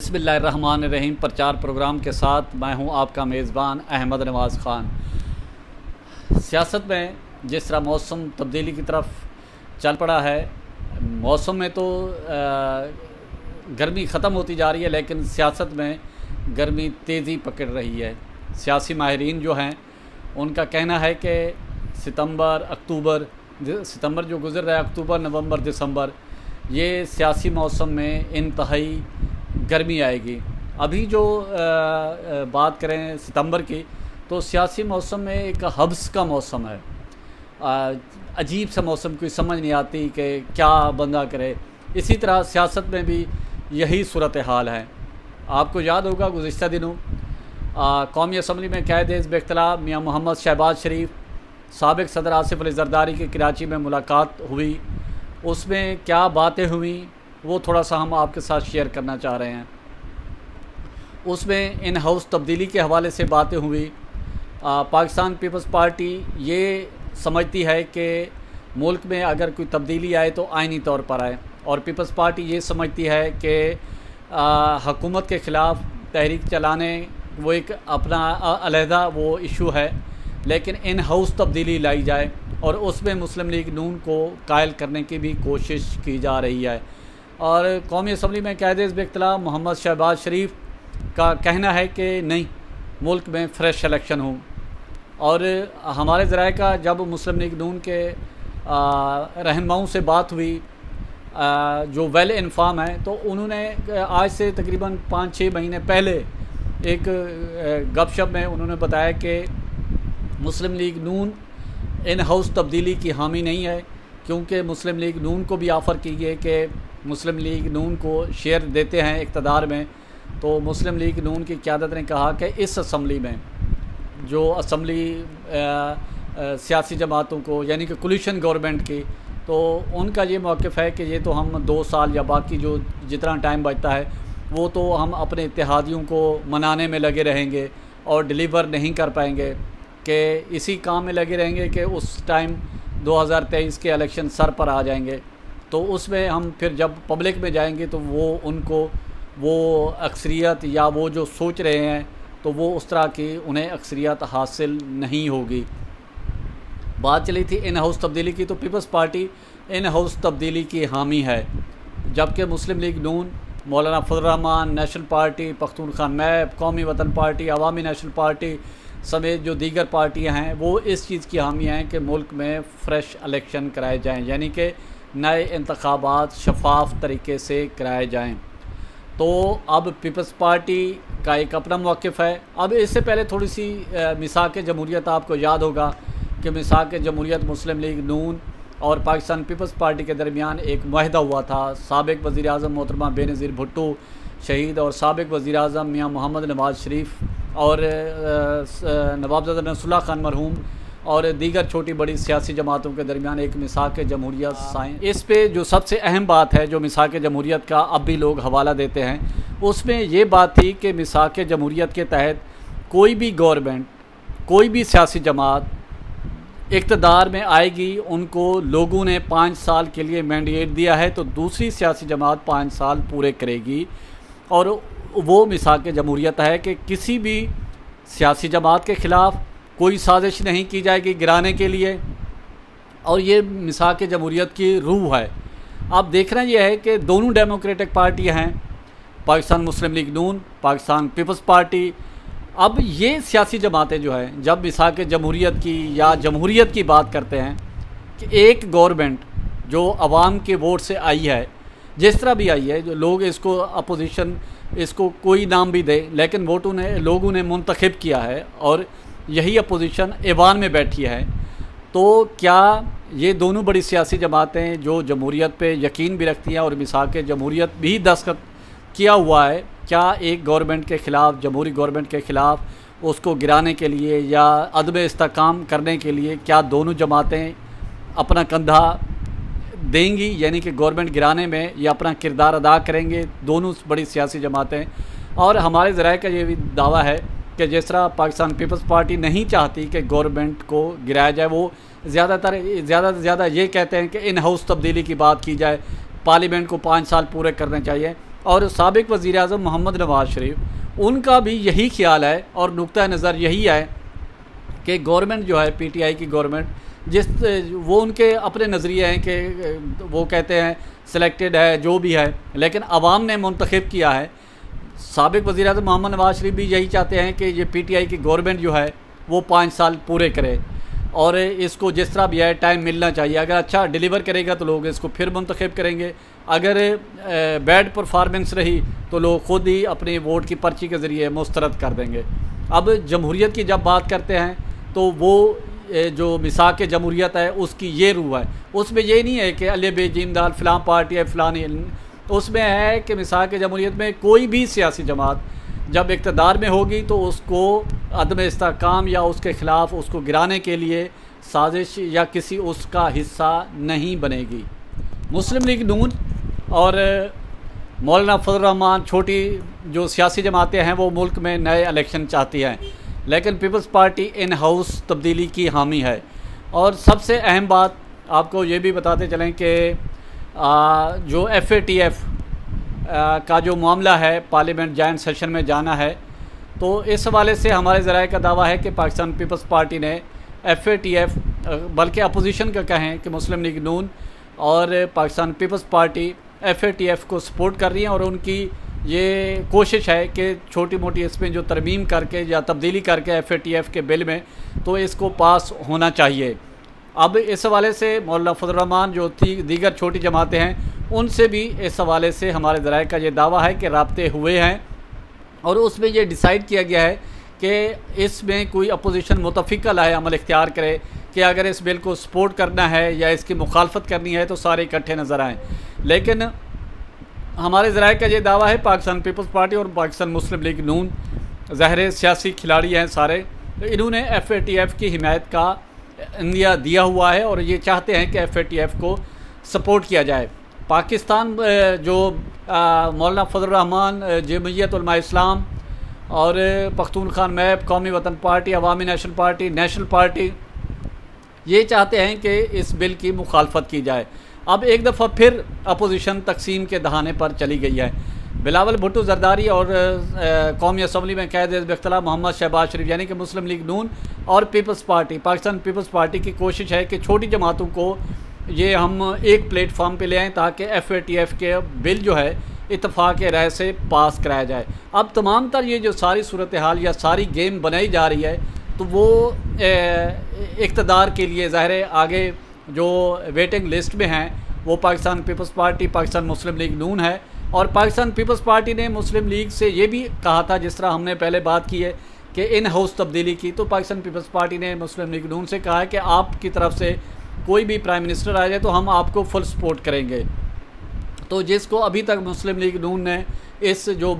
बिस्मिल्लाहिर्रहमानिर्रहीम प्रचार प्रोग्राम के साथ मैं हूं आपका मेज़बान अहमद नवाज़ ख़ान। सियासत में जिस तरह मौसम तब्दीली की तरफ चल पड़ा है, मौसम में तो गर्मी ख़त्म होती जा रही है, लेकिन सियासत में गर्मी तेज़ी पकड़ रही है। सियासी माहिरीन जो हैं उनका कहना है कि सितंबर जो गुज़र रहा है, अक्टूबर, नवंबर, दिसंबर, ये सियासी मौसम में इंतहाई गर्मी आएगी। अभी जो बात करें सितंबर की, तो सियासी मौसम में एक हब्स का मौसम है। अजीब सा मौसम, कोई समझ नहीं आती कि क्या बंदा करे। इसी तरह सियासत में भी यही सूरत हाल है। आपको याद होगा गुज़िश्ता दिनों कौमी असम्बली में क़ायद हिज़्ब इख्तिलाफ मियाँ मोहम्मद शहबाज शरीफ, साबिक़ सदर आसिफ अली ज़रदारी की कराची में मुलाकात हुई। उसमें क्या बातें हुई वो थोड़ा सा हम आपके साथ शेयर करना चाह रहे हैं। उसमें इन हाउस तब्दीली के हवाले से बातें हुई। पाकिस्तान पीपल्स पार्टी ये समझती है कि मुल्क में अगर कोई तब्दीली आए तो आइनी तौर पर आए, और पीपल्स पार्टी ये समझती है कि हुकूमत के ख़िलाफ़ तहरीक चलाने वो एक अपना अलहदा वो इशू है, लेकिन इन हाउस तब्दीली लाई जाए और उसमें मुस्लिम लीग नून को कायल करने की भी कोशिश की जा रही है। और कौमी असम्बली में क़ायद हिज़्ब इख्तिलाफ मोहम्मद शहबाज शरीफ का कहना है कि नहीं, मुल्क में फ़्रेश इलेक्शन हो। और हमारे ज़राए का जब मुस्लिम लीग नून के रहनुमाओं से बात हुई जो वेल इन्फॉर्म है, तो उन्होंने आज से तकरीबन 5-6 महीने पहले एक गपशप में उन्होंने बताया कि मुस्लिम लीग नून इन हाउस तब्दीली की हामी नहीं है, क्योंकि मुस्लिम लीग नून को भी ऑफ़र की गई कि मुस्लिम लीग नून को शेयर देते हैं इक़्तिदार में। तो मुस्लिम लीग नून की क़यादत ने कहा कि इस असम्बली में जो असम्बली सियासी जमातों को, यानी कि कोलिशन गवर्नमेंट की, तो उनका ये मौक़िफ़ है कि ये तो हम 2 साल या बाकी जो जितना टाइम बचता है वो तो हम अपने इत्तेहादियों को मनाने में लगे रहेंगे और डिलीवर नहीं कर पाएंगे, कि इसी काम में लगे रहेंगे कि उस टाइम 2023 के इलेक्शन सर पर आ जाएंगे। तो उसमें हम फिर जब पब्लिक में जाएंगे तो वो उनको वो अक्सरियत या वो जो सोच रहे हैं तो वो उस तरह की उन्हें अक्सरियत हासिल नहीं होगी। बात चली थी इन हाउस तब्दीली की, तो पीपल्स पार्टी इन हाउस तब्दीली की हामी है, जबकि मुस्लिम league Noon, Maulana Fazl Rehman, National Party, Pakhtunkhwa MAP, Qaumi Watan party, अवामी नेशनल पार्टी समेत जो दीगर पार्टियां हैं वो इस चीज़ की हामी हैं कि मुल्क में फ़्रेश इलेक्शन कराए जाएँ, यानी कि नए इंतखाबात शफाफ तरीके से कराए जाएँ। तो अब पीपल्स पार्टी का एक अपना मौक़िफ़ है। अब इससे पहले थोड़ी सी मिसाक जमहूरियत, आपको याद होगा कि मिसाक जमहूरियत मुस्लिम लीग नून और पाकिस्तान पीपल्स पार्टी के दरमियान एक मुआहदा हुआ था। साबिक़ वज़ीर आज़म मोहतरमा बेनज़ीर भुट्टो शहीद और साबिक़ वज़ीर आज़म मियाँ मोहम्मद नवाज़ शरीफ और नवाबज़ादा नसरुल्लाह खान मरहूम और दीगर छोटी बड़ी सियासी जमातों के दरमियान एक मिसाक जमहूरियत साइन। इस पे जो सबसे अहम बात है, जो मिसाक जमहूरियत का अब भी लोग हवाला देते हैं, उसमें ये बात थी कि मिसाक जमहूरियत के तहत कोई भी गवर्नमेंट, कोई भी सियासी जमात इक़्तिदार में आएगी, उनको लोगों ने 5 साल के लिए मैंडेट दिया है, तो दूसरी सियासी जमात 5 साल पूरे करेगी। और वो मिसाक जमहूरियत है कि किसी भी सियासी जमात के ख़िलाफ़ कोई साजिश नहीं की जाएगी गिराने के लिए, और ये मिसाक जमहूरियत की रूह है। अब देखना यह है कि दोनों डेमोक्रेटिक पार्टियां हैं, पाकिस्तान मुस्लिम लीग नून, पाकिस्तान पीपल्स पार्टी। अब ये सियासी जमातें जो हैं, जब मिसाक जमहूरियत की या जमहूरियत की बात करते हैं कि एक गवर्नमेंट जो अवाम के वोट से आई है, जिस तरह भी आई है, जो लोग इसको अपोजिशन, इसको कोई नाम भी दे, लेकिन लोगों ने मुंतखब किया है और यही अपोजिशन ऐवान में बैठी है। तो क्या ये दोनों बड़ी सियासी जमातें जो जमहूरियत पे यकीन भी रखती हैं और मिसाक जमहूरियत भी दस्तखत किया हुआ है, क्या एक गवर्नमेंट के ख़िलाफ़, जमहूरी गवर्नमेंट के ख़िलाफ़ उसको गिराने के लिए या अदम इस्तेहकाम करने के लिए क्या दोनों जमातें अपना कंधा देंगी, यानी कि गवर्नमेंट गिराने में या अपना किरदार अदा करेंगे दोनों बड़ी सियासी जमातें। और हमारे ज़राए का ये भी दावा है कि जिस तरह पाकिस्तान पीपल्स पार्टी नहीं चाहती कि गवर्नमेंट को गिराया जाए, वो ज़्यादा से ज़्यादा ये कहते हैं कि इन हाउस तब्दीली की बात की जाए, पार्लियामेंट को 5 साल पूरे करने चाहिए। और साबिक़ वज़ीर-ए-आज़म मोहम्मद नवाज़ शरीफ, उनका भी यही ख्याल है और नुक्ता नज़र यही है कि गवर्नमेंट जो है पीटीआई की गवर्नमेंट, वो उनके अपने नज़रिए हैं कि वो कहते हैं सिलेक्टेड है जो भी है, लेकिन अवाम ने मुंतखब किया है। साबिक़ वज़ीर-ए-आज़म मोहम्मद नवाज़ शरीफ भी यही चाहते हैं कि ये पीटीआई की गवर्नमेंट जो है वो 5 साल पूरे करे और इसको जिस तरह भी है टाइम मिलना चाहिए। अगर अच्छा डिलीवर करेगा तो लोग इसको फिर मुंतखब करेंगे, अगर बैड परफॉर्मेंस रही तो लोग ख़ुद ही अपनी वोट की पर्ची के ज़रिए मुस्तरद कर देंगे। अब जमहूरियत की जब बात करते हैं तो वो जो मिसाक जमहूरियत है उसकी ये रूह है, उसमें ये नहीं है कि अली बेजीमदाल फ़लाँ पार्टी है फ़लानी, उसमें है कि मिसाक जमहूरियत में कोई भी सियासी जमात जब इक़्तिदार में होगी तो उसको अदम इस्तेहकाम या उसके ख़िलाफ़ उसको गिराने के लिए साजिश या किसी उसका हिस्सा नहीं बनेगी। मुस्लिम लीग नून और मौलाना फजल रहमान, छोटी जो सियासी जमातें हैं वो मुल्क में नए इलेक्शन चाहती हैं, लेकिन पीपल्स पार्टी इन हाउस तब्दीली की हामी है। और सबसे अहम बात आपको ये भी बताते चलें कि जो FATF का जो मामला है पार्लियामेंट जॉइंट सेशन में जाना है, तो इस हवाले से हमारे ज़राए का दावा है कि पाकिस्तान पीपल्स पार्टी ने FATF बल्कि अपोजिशन का कहें कि मुस्लिम लीग नून और पाकिस्तान पीपल्स पार्टी FATF को सपोर्ट कर रही हैं और उनकी ये कोशिश है कि छोटी मोटी इसमें जो तरमीम करके या तब्दीली करके FATF के बिल में तो इसको पास होना चाहिए। अब इस हवाले से मौलाना फजल रहमान जो दीगर छोटी जमातें हैं उनसे भी इस हवाले से हमारे ज़राए का ये दावा है कि राब्ते हुए हैं और उसमें ये डिसाइड किया गया है कि इसमें कोई अपोजिशन मुतफ़िक़ा लाए अमल इख्तियार करे कि अगर इस बिल को सपोर्ट करना है या इसकी मुखालफत करनी है तो सारे इकट्ठे नज़र आएँ। लेकिन हमारे ज़राए का ये दावा है पाकिस्तान पीपल्स पार्टी और पाकिस्तान मुस्लिम लीग नून ज़ाहिर सियासी खिलाड़ी हैं सारे, तो इन्होंने FATF की हिमायत का इंदिया दिया हुआ है और ये चाहते हैं कि FATF को सपोर्ट किया जाए। पाकिस्तान जो मौलाना फजल रहमान, जमीयत उलमा इस्लाम और पख्तूनख्वा मैप, कौमी वतन पार्टी, अवामी नेशनल पार्टी ये चाहते हैं कि इस बिल की मुखालफत की जाए। अब एक दफ़ा फिर अपोजिशन तकसीम के दहाने पर चली गई है। बिलावल भुट्टो जरदारी और कौमी असम्बली में कैद इख्तिलाफ मोहम्मद शहबाज शरीफ यानी कि मुस्लिम लीग नून और पीपल्स पार्टी, पाकिस्तान पीपल्स पार्टी की कोशिश है कि छोटी जमातों को ये हम एक प्लेटफार्म पे ले आएँ ताकि FATF के बिल जो है इत्तफाक़ राय से पास कराया जाए। अब तमाम तर ये जो सारी सूरत हाल या सारी गेम बनाई जा रही है तो वो इक़्तिदार के लिए ज़ाहिर आगे जो वेटिंग लिस्ट में हैं वो Pakistan peoples party, Pakistan Muslim league नून है। और पाकिस्तान पीपल्स पार्टी ने मुस्लिम लीग से ये भी कहा था, जिस तरह हमने पहले बात की है कि इन हाउस तब्दीली की, तो पाकिस्तान पीपल्स पार्टी ने मुस्लिम लीग नून से कहा है कि आपकी तरफ से कोई भी प्राइम मिनिस्टर आ जाए तो हम आपको फुल सपोर्ट करेंगे। तो जिसको अभी तक मुस्लिम लीग नून ने इस जो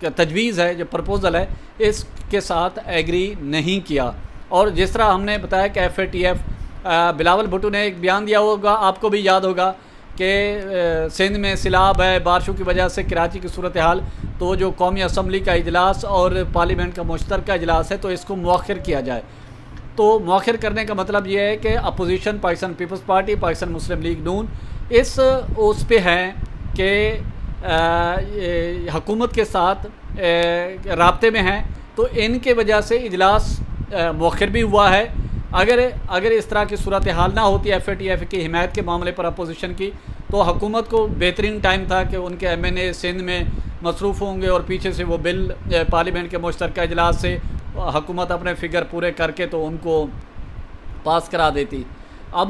तजवीज़ है, जो प्रपोज़ल है, इसके साथ एग्री नहीं किया। और जिस तरह हमने बताया कि FATF बिलावल भुट्टो ने एक बयान दिया होगा, आपको भी याद होगा कि सिंध में सैलाब है, बारिशों की वजह से कराची की सूरत हाल, तो जो कौमी असम्बली का इजलास और पार्लियामेंट का मुश्तरका इजलास है तो इसको मुअख्खर किया जाए। तो मुअख्खर करने का मतलब ये है कि opposition Pakistan peoples party, Pakistan Muslim league Noon इस उस पे है कि हुकूमत के साथ राब्ते में हैं, तो इनके वजह से इजलास मुअख्खर भी हुआ है। अगर इस तरह की सूरत हाल ना होती FATF की हिमायत के मामले पर अपोजिशन की, तो हुकूमत को बेहतरीन टाइम था कि उनके MNA सिंध में मसरूफ़ होंगे और पीछे से वो बिल पार्लियामेंट के मुश्तरका इजलास से हुकूमत अपने फ़िगर पूरे करके तो उनको पास करा देती। अब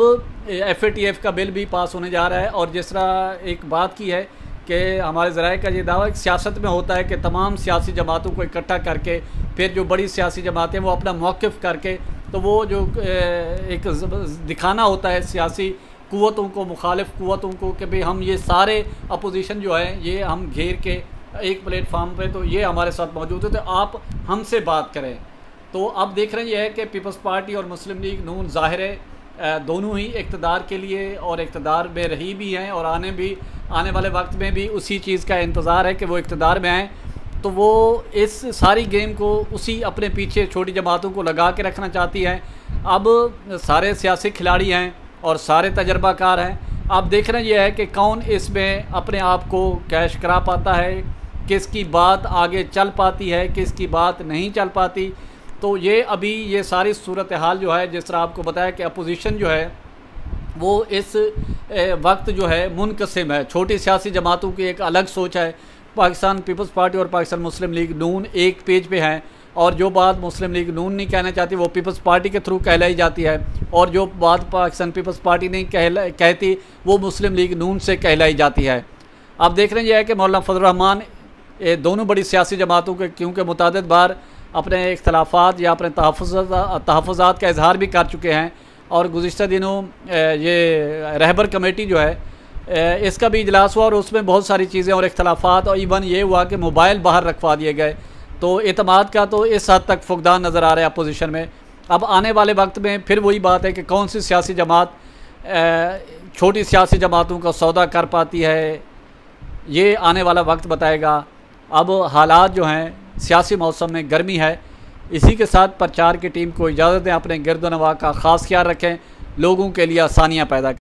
FATF का बिल भी पास होने जा रहा है। और जिस तरह एक बात की है कि हमारे ज़राए का ये दावा सियासत में होता है कि तमाम सियासी जमातों को इकट्ठा करके फिर जो बड़ी सियासी जमातें वो अपना मौक़िफ़ करके तो वो जो एक दिखाना होता है सियासी क़ुव्वतों को, मुखालिफ क़ुव्वतों को कि भाई हम ये सारे अपोजिशन जो है ये हम घेर के एक प्लेटफार्म पे तो ये हमारे साथ मौजूद है तो आप हमसे बात करें। तो अब देख रहे हैं कि पीपल्स पार्टी और मुस्लिम लीग नून ज़ाहिर है दोनों ही इक़्तिदार के लिए और इक़्तिदार में रही भी हैं और आने वाले वक्त में भी उसी चीज़ का इंतज़ार है कि वो इक़्तिदार में आएँ। तो वो इस सारी गेम को उसी अपने पीछे छोटी जमातों को लगा के रखना चाहती है। अब सारे सियासी खिलाड़ी हैं और सारे तजर्बाकार हैं। अब देखना यह है कि कौन इसमें अपने आप को कैश करा पाता है, किसकी बात आगे चल पाती है, किसकी बात नहीं चल पाती। तो ये अभी ये सारी सूरत हाल जो है, जिस तरह आपको बताया कि अपोजिशन जो है वो इस वक्त जो है मुनक़सिम है। छोटी सियासी जमातों की एक अलग सोच है, पाकिस्तान पीपल्स पार्टी और पाकिस्तान मुस्लिम लीग नून एक पेज पे हैं, और जो बात मुस्लिम लीग नून नहीं कहना चाहती वो पीपल्स पार्टी के थ्रू कहलाई जाती है, और जो बात पाकिस्तान पीपल्स पार्टी नहीं कहती वो मुस्लिम लीग नून से कहलाई जाती है। अब देख रहे हैं यह है कि मौलाना फजल रहमान दोनों बड़ी सियासी जमातों के क्योंकि मुतादिद बार अपने इख्तलाफात या अपने तहफ़्फ़ुज़ात का इजहार भी कर चुके हैं, और गुज़िश्ता दिनों ये रहबर कमेटी जो है इसका भी इजलास हुआ और उसमें बहुत सारी चीज़ें और इख्तलाफात, और इवन ये हुआ कि मोबाइल बाहर रखवा दिए गए। तो एतमाद का तो इस हद तक फुकदान नज़र आ रहा है अपोजिशन में। अब आने वाले वक्त में फिर वही बात है कि कौन सी सियासी जमात छोटी सियासी जमातों का सौदा कर पाती है, ये आने वाला वक्त बताएगा। अब हालात जो हैं सियासी मौसम में गर्मी है, इसी के साथ प्रचार की टीम को इजाज़त दें, अपने गिरदोनवा का ख़ास ख्याल रखें, लोगों के लिए आसानियाँ पैदा करें।